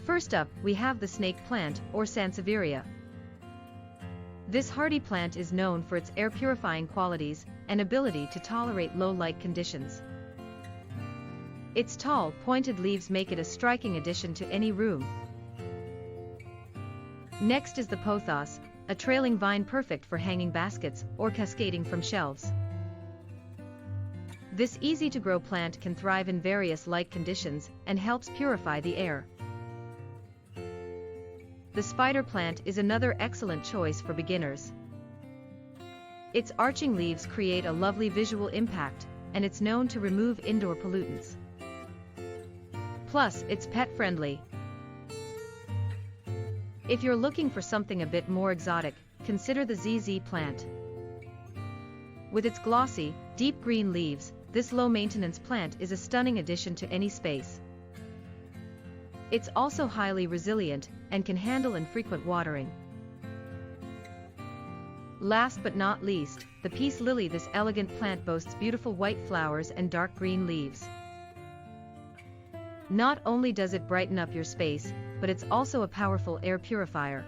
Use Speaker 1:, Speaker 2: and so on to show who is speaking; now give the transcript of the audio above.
Speaker 1: First up, we have the snake plant, or Sansevieria. This hardy plant is known for its air-purifying qualities and ability to tolerate low light conditions. Its tall, pointed leaves make it a striking addition to any room. Next is the Pothos, a trailing vine perfect for hanging baskets or cascading from shelves. This easy-to-grow plant can thrive in various light conditions and helps purify the air. The spider plant is another excellent choice for beginners. Its arching leaves create a lovely visual impact, and it's known to remove indoor pollutants. Plus, it's pet-friendly. If you're looking for something a bit more exotic, consider the ZZ plant. With its glossy, deep green leaves, this low-maintenance plant is a stunning addition to any space. It's also highly resilient and can handle infrequent watering. Last but not least, the peace lily. This elegant plant boasts beautiful white flowers and dark green leaves. Not only does it brighten up your space, but it's also a powerful air purifier.